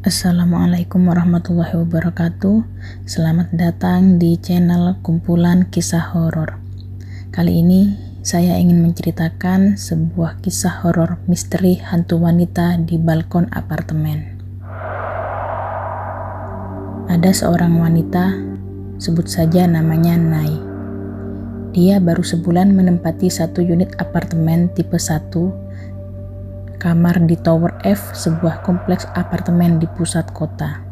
Assalamualaikum warahmatullahi wabarakatuh. Selamat datang di channel Kumpulan Kisah Horor. Kali ini saya ingin menceritakan sebuah kisah horor misteri hantu wanita di balkon apartemen. Ada seorang wanita, sebut saja namanya Nai. Dia baru sebulan menempati satu unit apartemen tipe 1 kamar di Tower F, sebuah kompleks apartemen di pusat kota.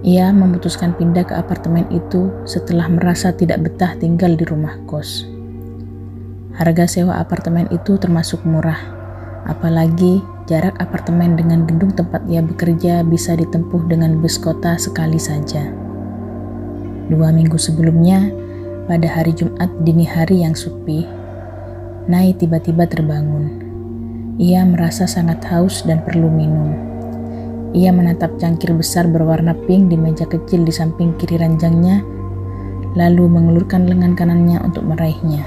Ia memutuskan pindah ke apartemen itu setelah merasa tidak betah tinggal di rumah kos. Harga sewa apartemen itu termasuk murah, apalagi jarak apartemen dengan gedung tempat ia bekerja bisa ditempuh dengan bus kota sekali saja. 2 minggu sebelumnya, pada hari Jumat dini hari yang sepi, Nai tiba-tiba terbangun. Ia merasa sangat haus dan perlu minum. Ia menatap cangkir besar berwarna pink di meja kecil di samping kiri ranjangnya, lalu mengelurkan lengan kanannya untuk meraihnya.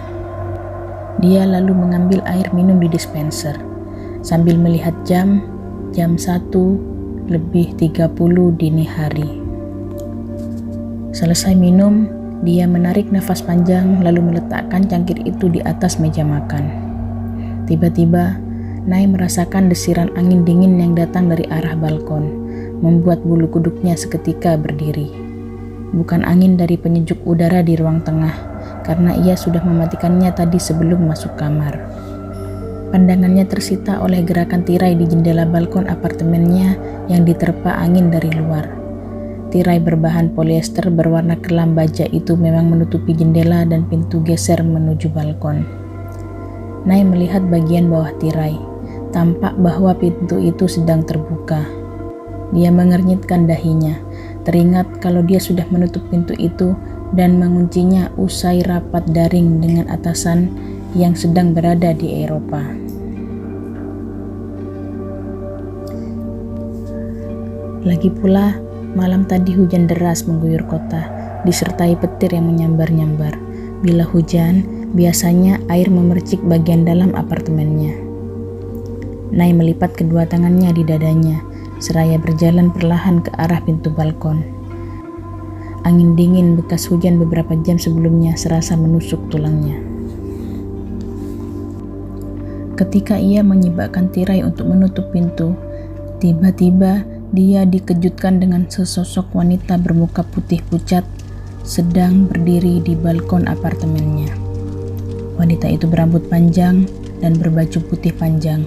Dia lalu mengambil air minum di dispenser, sambil melihat jam 1:30 dini hari. Selesai minum, dia menarik nafas panjang lalu meletakkan cangkir itu di atas meja makan. Tiba-tiba, Nai merasakan desiran angin dingin yang datang dari arah balkon, membuat bulu kuduknya seketika berdiri. Bukan angin dari penyejuk udara di ruang tengah, karena ia sudah mematikannya tadi sebelum masuk kamar. Pandangannya tersita oleh gerakan tirai di jendela balkon apartemennya yang diterpa angin dari luar. Tirai berbahan polyester berwarna kelam baja itu memang menutupi jendela dan pintu geser menuju balkon. Nai melihat bagian bawah tirai. Tampak bahwa pintu itu sedang terbuka. Dia mengernyitkan dahinya, teringat kalau dia sudah menutup pintu itu dan menguncinya usai rapat daring dengan atasan yang sedang berada di Eropa. Lagi pula, malam tadi hujan deras mengguyur kota, disertai petir yang menyambar-nyambar. Bila hujan, biasanya air memercik bagian dalam apartemennya. Nai melipat kedua tangannya di dadanya, seraya berjalan perlahan ke arah pintu balkon. Angin dingin bekas hujan beberapa jam sebelumnya serasa menusuk tulangnya. Ketika ia menyibakkan tirai untuk menutup pintu, tiba-tiba dia dikejutkan dengan sesosok wanita bermuka putih pucat sedang berdiri di balkon apartemennya. Wanita itu berambut panjang dan berbaju putih panjang.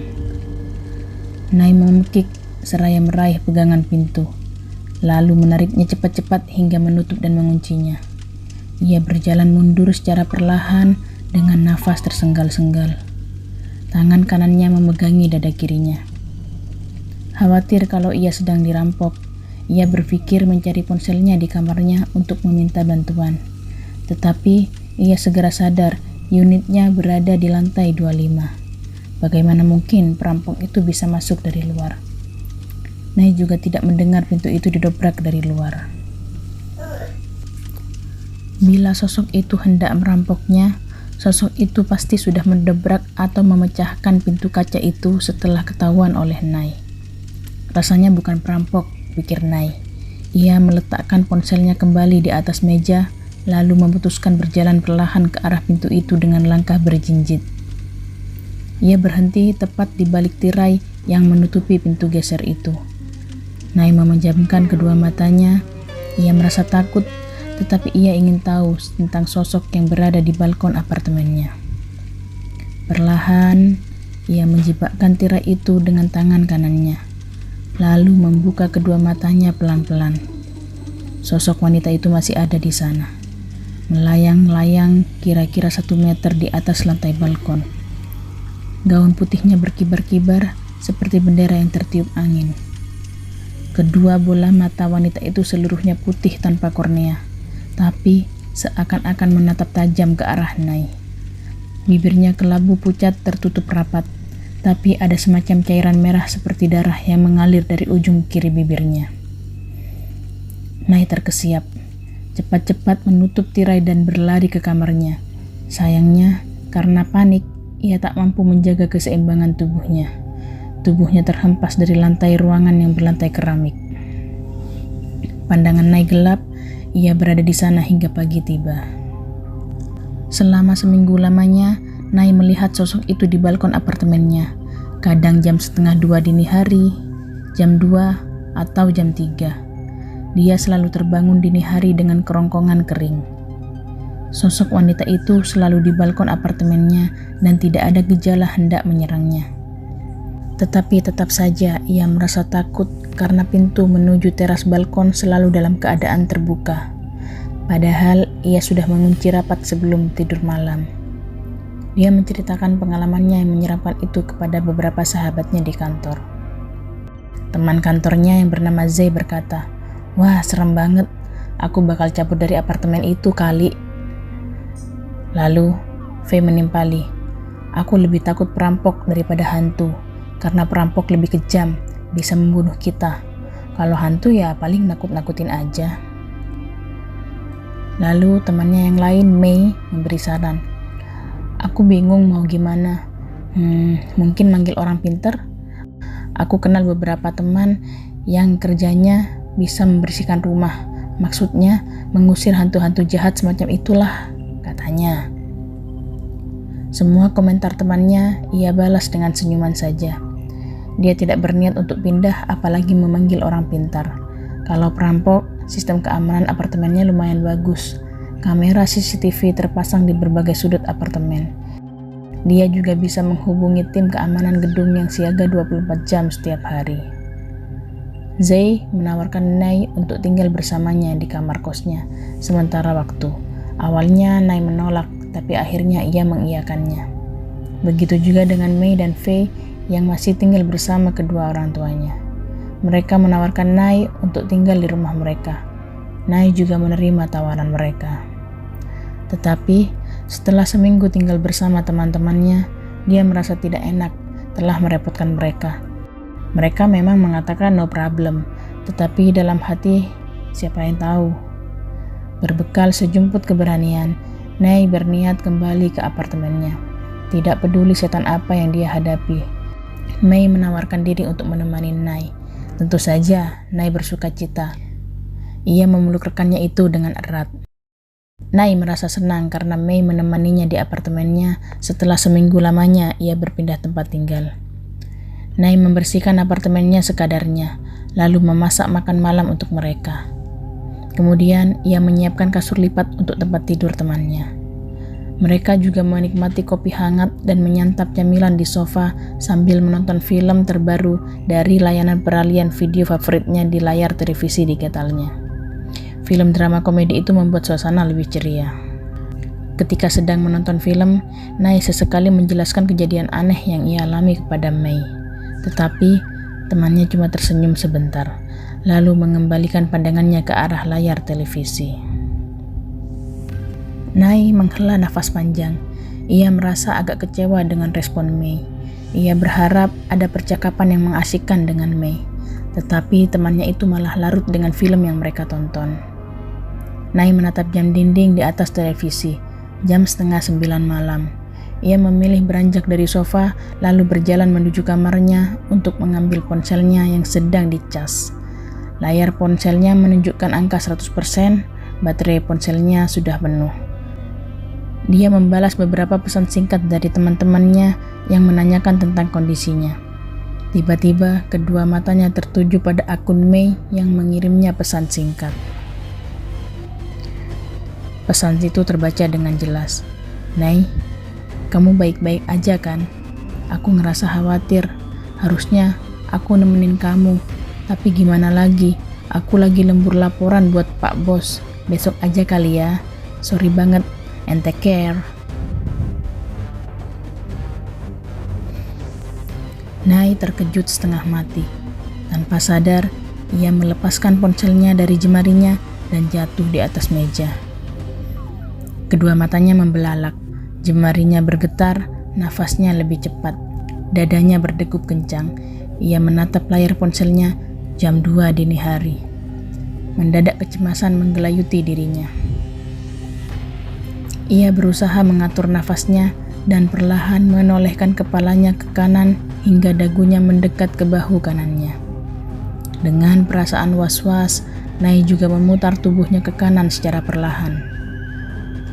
Nai memekik seraya meraih pegangan pintu, lalu menariknya cepat-cepat hingga menutup dan menguncinya. Ia berjalan mundur secara perlahan dengan nafas tersenggal-senggal. Tangan kanannya memegangi dada kirinya. Khawatir kalau ia sedang dirampok, ia berpikir mencari ponselnya di kamarnya untuk meminta bantuan. Tetapi ia segera sadar unitnya berada di lantai 25. Bagaimana mungkin perampok itu bisa masuk dari luar? Nai juga tidak mendengar pintu itu didobrak dari luar. Bila sosok itu hendak merampoknya, sosok itu pasti sudah mendobrak atau memecahkan pintu kaca itu setelah ketahuan oleh Nai. Rasanya bukan perampok, pikir Nai. Ia meletakkan ponselnya kembali di atas meja, lalu memutuskan berjalan perlahan ke arah pintu itu dengan langkah berjinjit. Ia berhenti tepat di balik tirai yang menutupi pintu geser itu. Nai memejamkan kedua matanya. Ia merasa takut, tetapi ia ingin tahu tentang sosok yang berada di balkon apartemennya. Perlahan, ia menjibakkan tirai itu dengan tangan kanannya, lalu membuka kedua matanya pelan-pelan. Sosok wanita itu masih ada di sana, melayang-layang kira-kira 1 meter di atas lantai balkon. Gaun putihnya berkibar-kibar seperti bendera yang tertiup angin. Kedua bola mata wanita itu seluruhnya putih tanpa kornea, tapi seakan-akan menatap tajam ke arah Nai. Bibirnya kelabu pucat tertutup rapat, tapi ada semacam cairan merah seperti darah yang mengalir dari ujung kiri bibirnya. Nai terkesiap, cepat-cepat menutup tirai dan berlari ke kamarnya. Sayangnya, karena panik, ia tak mampu menjaga keseimbangan tubuhnya. Tubuhnya terhempas dari lantai ruangan yang berlantai keramik. Pandangan Nay gelap, ia berada di sana hingga pagi tiba. Selama seminggu lamanya, Nay melihat sosok itu di balkon apartemennya, kadang jam 1:30 dini hari, jam 2, atau jam 3. Dia selalu terbangun dini hari dengan kerongkongan kering. Sosok wanita itu selalu di balkon apartemennya dan tidak ada gejala hendak menyerangnya. Tetapi tetap saja ia merasa takut karena pintu menuju teras balkon selalu dalam keadaan terbuka. Padahal ia sudah mengunci rapat sebelum tidur malam. Dia menceritakan pengalamannya yang menyeramkan itu kepada beberapa sahabatnya di kantor. Teman kantornya yang bernama Zay berkata, "Wah, serem banget. Aku bakal cabut dari apartemen itu kali." Lalu, Faye menimpali, "Aku lebih takut perampok daripada hantu. Karena perampok lebih kejam, bisa membunuh kita. Kalau hantu ya paling nakut-nakutin aja." Lalu temannya yang lain, May, memberi saran. "Aku bingung mau gimana. Mungkin manggil orang pintar. Aku kenal beberapa teman yang kerjanya bisa membersihkan rumah. Maksudnya mengusir hantu-hantu jahat semacam itulah," katanya. Semua komentar temannya ia balas dengan senyuman saja. Dia tidak berniat untuk pindah, apalagi memanggil orang pintar. Kalau perampok, sistem keamanan apartemennya lumayan bagus. Kamera CCTV terpasang di berbagai sudut apartemen. Dia juga bisa menghubungi tim keamanan gedung yang siaga 24 jam setiap hari. Zay menawarkan Nay untuk tinggal bersamanya di kamar kosnya sementara waktu. Awalnya Nay menolak, tapi akhirnya ia mengiyakannya. Begitu juga dengan May dan Faye yang masih tinggal bersama kedua orang tuanya. Mereka menawarkan Nay untuk tinggal di rumah mereka. Nay juga menerima tawaran mereka. Tetapi setelah seminggu tinggal bersama teman-temannya, dia merasa tidak enak telah merepotkan mereka. Mereka memang mengatakan no problem, tetapi dalam hati siapa yang tahu. Berbekal sejumput keberanian, Nay berniat kembali ke apartemennya. Tidak peduli setan apa yang dia hadapi. May menawarkan diri untuk menemani Nay. Tentu saja, Nay bersuka cita. Ia memeluk rekannya itu dengan erat. Nay merasa senang karena May menemaninya di apartemennya setelah seminggu lamanya ia berpindah tempat tinggal. Nay membersihkan apartemennya sekadarnya, lalu memasak makan malam untuk mereka. Kemudian ia menyiapkan kasur lipat untuk tempat tidur temannya. Mereka juga menikmati kopi hangat dan menyantap camilan di sofa sambil menonton film terbaru dari layanan peralihan video favoritnya di layar televisi digitalnya. Film drama komedi itu membuat suasana lebih ceria. Ketika sedang menonton film, Nay sesekali menjelaskan kejadian aneh yang ia alami kepada May. Tetapi temannya cuma tersenyum sebentar, lalu mengembalikan pandangannya ke arah layar televisi. Nay menghela nafas panjang. Ia merasa agak kecewa dengan respon May. Ia berharap ada percakapan yang mengasyikkan dengan May. Tetapi temannya itu malah larut dengan film yang mereka tonton. Nay menatap jam dinding di atas televisi. Jam 8:30 malam. Ia memilih beranjak dari sofa lalu berjalan menuju kamarnya untuk mengambil ponselnya yang sedang dicas. Layar ponselnya menunjukkan angka 100%, baterai ponselnya sudah penuh. Dia membalas beberapa pesan singkat dari teman-temannya yang menanyakan tentang kondisinya. Tiba-tiba, kedua matanya tertuju pada akun May yang mengirimnya pesan singkat. Pesan itu terbaca dengan jelas. "Nay, kamu baik-baik aja kan? Aku ngerasa khawatir. Harusnya aku nemenin kamu. Tapi gimana lagi? Aku lagi lembur laporan buat Pak Bos. Besok aja kali ya. Sorry banget. And take care." Nay terkejut setengah mati. Tanpa sadar, ia melepaskan ponselnya dari jemarinya dan jatuh di atas meja. Kedua matanya membelalak, jemarinya bergetar, nafasnya lebih cepat, dadanya berdegup kencang. Ia menatap layar ponselnya, jam 2 dini hari. Mendadak kecemasan menggelayuti dirinya. Ia berusaha mengatur nafasnya dan perlahan menolehkan kepalanya ke kanan hingga dagunya mendekat ke bahu kanannya. Dengan perasaan was-was, Nai juga memutar tubuhnya ke kanan secara perlahan.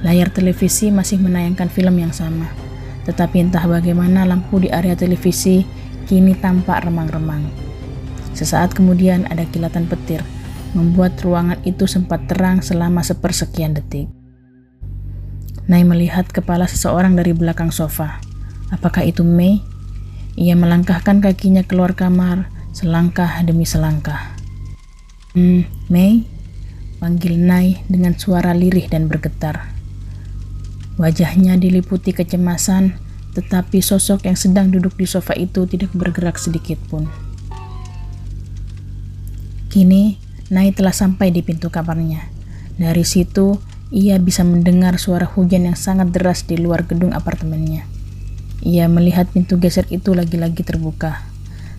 Layar televisi masih menayangkan film yang sama, tetapi entah bagaimana lampu di area televisi kini tampak remang-remang. Sesaat kemudian ada kilatan petir, membuat ruangan itu sempat terang selama sepersekian detik. Nai melihat kepala seseorang dari belakang sofa. Apakah itu Mei? Ia melangkahkan kakinya keluar kamar, selangkah demi selangkah. Mei? Panggil Nai dengan suara lirih dan bergetar. Wajahnya diliputi kecemasan, tetapi sosok yang sedang duduk di sofa itu tidak bergerak sedikit pun. Kini, Nai telah sampai di pintu kamarnya. Dari situ, ia bisa mendengar suara hujan yang sangat deras di luar gedung apartemennya. Ia melihat pintu geser itu lagi-lagi terbuka.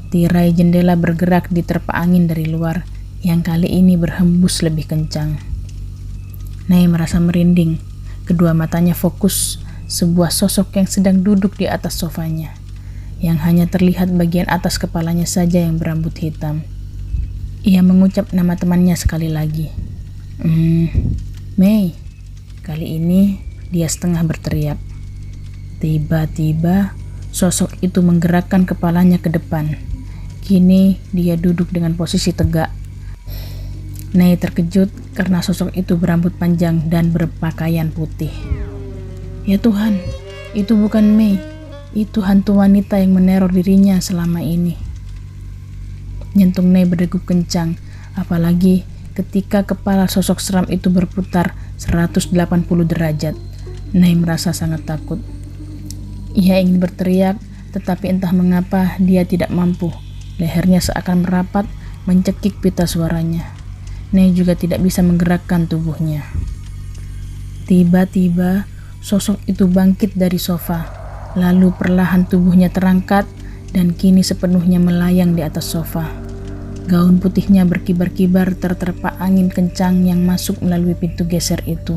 Tirai jendela bergerak diterpa angin dari luar, yang kali ini berhembus lebih kencang. Nai merasa merinding. Kedua matanya fokus sebuah sosok yang sedang duduk di atas sofanya, yang hanya terlihat bagian atas kepalanya saja yang berambut hitam. Ia mengucap nama temannya sekali lagi. Mei. Kali ini dia setengah berteriak. Tiba-tiba sosok itu menggerakkan kepalanya ke depan. Kini dia duduk dengan posisi tegak. Nai terkejut karena sosok itu berambut panjang dan berpakaian putih. Ya Tuhan, itu bukan Mei. Itu hantu wanita yang meneror dirinya selama ini. Jantung Nai berdegup kencang, apalagi ketika kepala sosok seram itu berputar 180 derajat. Nai merasa sangat takut. Ia ingin berteriak, tetapi entah mengapa dia tidak mampu. Lehernya seakan merapat, mencekik pita suaranya. Nai juga tidak bisa menggerakkan tubuhnya. Tiba-tiba, sosok itu bangkit dari sofa, lalu perlahan tubuhnya terangkat dan kini sepenuhnya melayang di atas sofa. Gaun putihnya berkibar-kibar terterpa angin kencang yang masuk melalui pintu geser itu.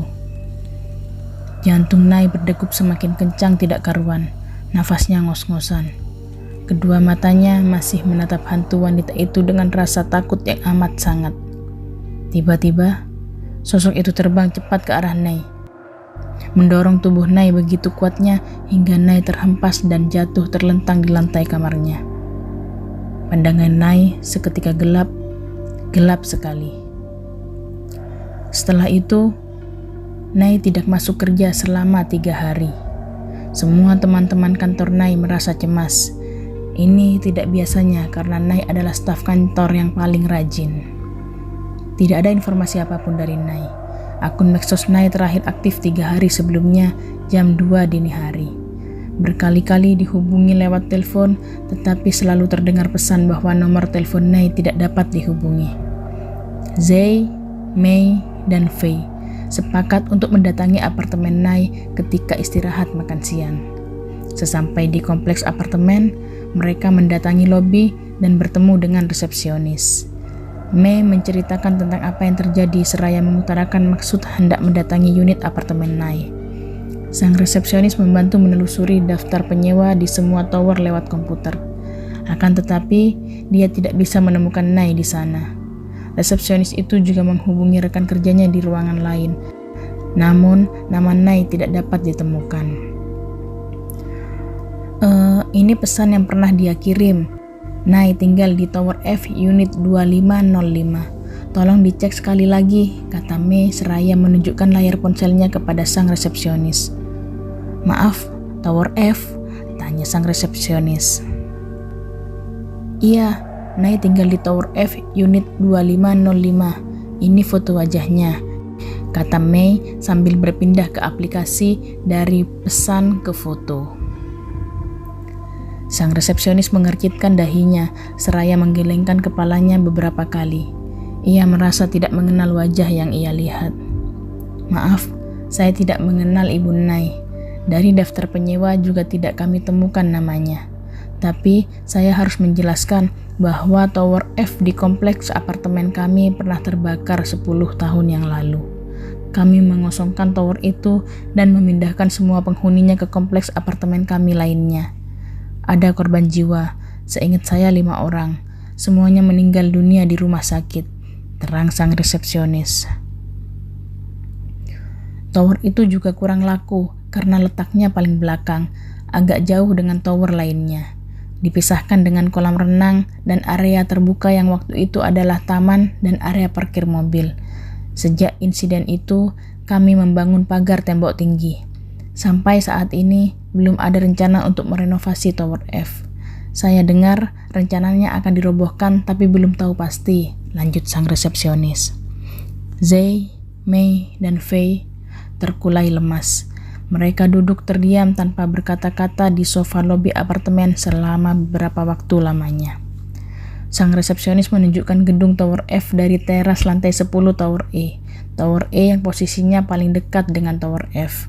Jantung Nai berdegup semakin kencang tidak karuan, nafasnya ngos-ngosan. Kedua matanya masih menatap hantu wanita itu dengan rasa takut yang amat sangat. Tiba-tiba, sosok itu terbang cepat ke arah Nai, mendorong tubuh Nai begitu kuatnya hingga Nai terhempas dan jatuh terlentang di lantai kamarnya. Pandangan Nai seketika gelap sekali. Setelah itu, Nai tidak masuk kerja selama 3 hari. Semua teman-teman kantor Nai merasa cemas. Ini tidak biasanya karena Nai adalah staf kantor yang paling rajin. Tidak ada informasi apapun dari Nai. Akun medsos Nai terakhir aktif 3 hari sebelumnya, jam 2 dini hari. Berkali-kali dihubungi lewat telepon, tetapi selalu terdengar pesan bahwa nomor telepon Nai tidak dapat dihubungi. Zai, Mei, dan Fei sepakat untuk mendatangi apartemen Nai ketika istirahat makan siang. Sesampai di kompleks apartemen, mereka mendatangi lobi dan bertemu dengan resepsionis. Mei menceritakan tentang apa yang terjadi seraya mengutarakan maksud hendak mendatangi unit apartemen Nai. Sang resepsionis membantu menelusuri daftar penyewa di semua tower lewat komputer. Akan tetapi, dia tidak bisa menemukan Nai di sana. Resepsionis itu juga menghubungi rekan kerjanya di ruangan lain. Namun, nama Nai tidak dapat ditemukan. Ini pesan yang pernah dia kirim. Nai tinggal di Tower F unit 2505. Tolong dicek sekali lagi, kata Mei seraya menunjukkan layar ponselnya kepada sang resepsionis. Maaf, Tower F? Tanya sang resepsionis. Iya, Nai tinggal di Tower F unit 2505. Ini foto wajahnya, kata Mei sambil berpindah ke aplikasi dari pesan ke foto. Sang resepsionis mengerkitkan dahinya seraya menggelengkan kepalanya beberapa kali. Ia merasa tidak mengenal wajah yang ia lihat. Maaf, saya tidak mengenal Ibu Nai. Dari daftar penyewa juga tidak kami temukan namanya. Tapi saya harus menjelaskan bahwa Tower F di kompleks apartemen kami pernah terbakar 10 tahun yang lalu. Kami mengosongkan tower itu dan memindahkan semua penghuninya ke kompleks apartemen kami lainnya. Ada korban jiwa, Seingat saya 5 orang. Semuanya meninggal dunia di rumah sakit, terang sang resepsionis. Tower itu juga kurang laku karena letaknya paling belakang, agak jauh dengan tower lainnya. Dipisahkan dengan kolam renang dan area terbuka yang waktu itu adalah taman dan area parkir mobil. Sejak insiden itu, kami membangun pagar tembok tinggi. Sampai saat ini, belum ada rencana untuk merenovasi Tower F. Saya dengar rencananya akan dirobohkan tapi belum tahu pasti, lanjut sang resepsionis. Zay, Mei, dan Faye terkulai lemas. Mereka duduk terdiam tanpa berkata-kata di sofa lobi apartemen selama beberapa waktu lamanya. Sang resepsionis menunjukkan gedung Tower F dari teras lantai 10 Tower E. Tower E yang posisinya paling dekat dengan Tower F.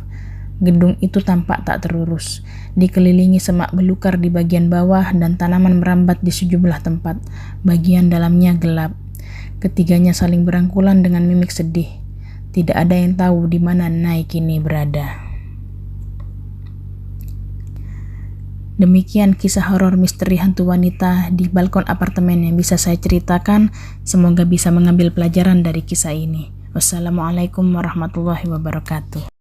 Gedung itu tampak tak terurus, dikelilingi semak belukar di bagian bawah dan tanaman merambat di sejumlah tempat. Bagian dalamnya gelap. Ketiganya saling berangkulan dengan mimik sedih. Tidak ada yang tahu di mana Nay kini berada. Demikian kisah horor misteri hantu wanita di balkon apartemen yang bisa saya ceritakan. Semoga bisa mengambil pelajaran dari kisah ini. Wassalamualaikum warahmatullahi wabarakatuh.